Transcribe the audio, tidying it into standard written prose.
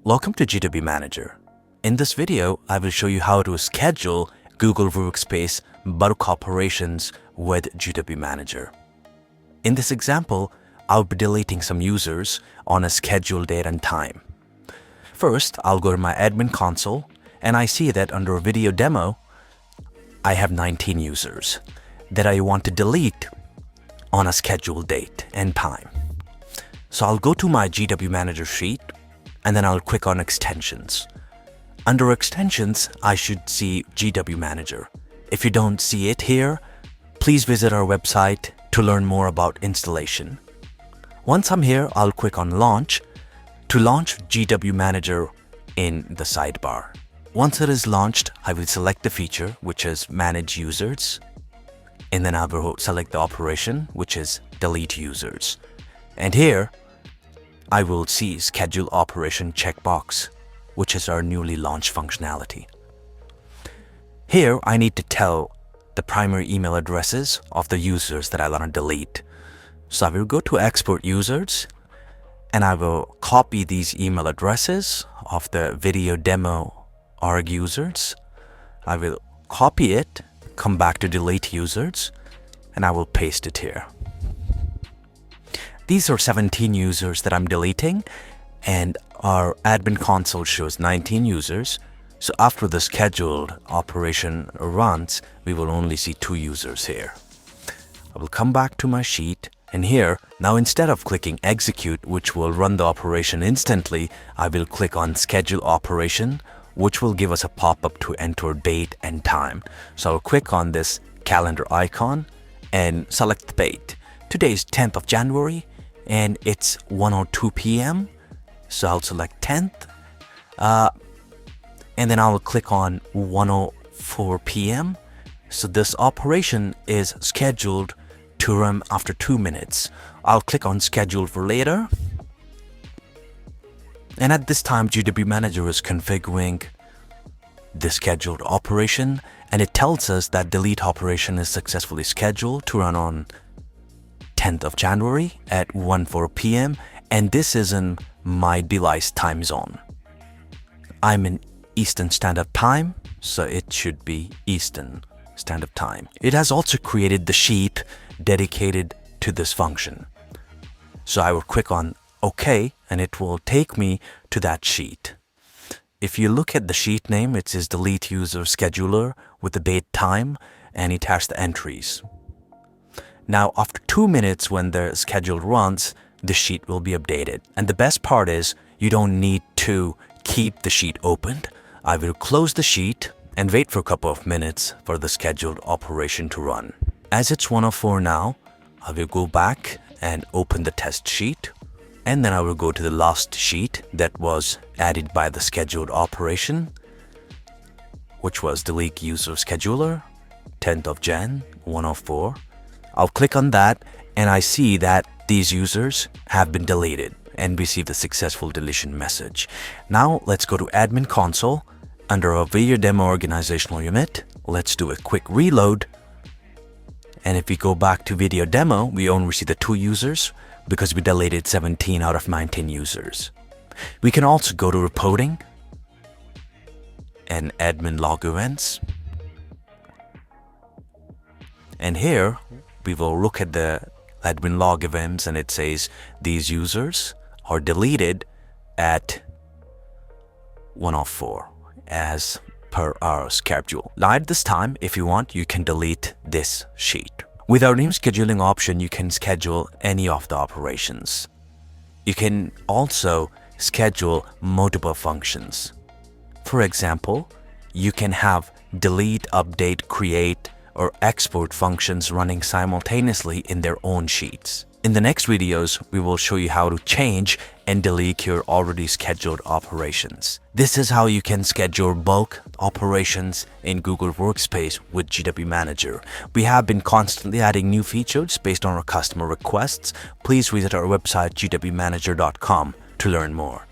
Welcome to GW Manager. In this video, I will show you how to schedule Google Workspace bulk operations with GW Manager. In this example, I'll be deleting some users on a scheduled date and time. First, I'll go to my admin console and I see that under video demo, I have 19 users that I want to delete on a scheduled date and time. So I'll go to my GW Manager sheet and then I'll click on extensions. Under extensions, I should see GW Manager. If you don't see it here, please visit our website to learn more about installation. Once I'm here, I'll click on Launch to launch GW Manager in the sidebar. Once it is launched, I will select the feature, which is Manage Users, and then I will select the operation, which is Delete Users. And here, I will see Schedule Operation checkbox, which is our newly launched functionality. Here, I need to tell the primary email addresses of the users that I want to delete. So I will go to Export Users, and I will copy these email addresses of the video demo org users. I will copy it, come back to Delete Users, and I will paste it here. These are 17 users that I'm deleting, and our admin console shows 19 users. So after the scheduled operation runs, we will only see 2 users here. I will come back to my sheet, and here, now instead of clicking Execute, which will run the operation instantly, I will click on Schedule Operation, which will give us a pop-up to enter date and time. So I'll click on this calendar icon and select the date. Today is 10th of January, and it's 1:02 p.m. So I'll select 10th, and then I'll click on 1:04 p.m. So this operation is scheduled to run after 2 minutes. I'll click on Schedule for later. And at this time, GW Manager is configuring the scheduled operation, and it tells us that delete operation is successfully scheduled to run on 10th of January at 1:04 p.m. and this is in my device time zone. I'm in Eastern Standard Time, so it should be Eastern Standard Time. It has also created the sheet dedicated to this function. So I will click on OK, and it will take me to that sheet. If you look at the sheet name, it says Delete User Scheduler with the date time, and it has the entries. Now, after 2 minutes when the schedule runs, the sheet will be updated. And the best part is you don't need to keep the sheet opened. I will close the sheet and wait for a couple of minutes for the scheduled operation to run. As it's 1:04 now, I will go back and open the test sheet. And then I will go to the last sheet that was added by the scheduled operation, which was Delete User Scheduler, 10th of Jan, 1:04. I'll click on that and I see that these users have been deleted and received a successful deletion message. Now let's go to Admin Console. Under our Video Demo Organizational Unit, let's do a quick reload. And if we go back to Video Demo, we only see the 2 users because we deleted 17 out of 19 users. We can also go to Reporting and Admin Log Events. And here, we will look at the admin log events and it says these users are deleted at 1:04 as per our schedule. Now at this time, if you want, you can delete this sheet. With our new scheduling option, you can schedule any of the operations. You can also schedule multiple functions. For example, you can have delete, update, create, or export functions running simultaneously in their own sheets. In the next videos, we will show you how to change and delete your already scheduled operations. This is how you can schedule bulk operations in Google Workspace with GW Manager. We have been constantly adding new features based on our customer requests. Please visit our website gwmanager.com to learn more.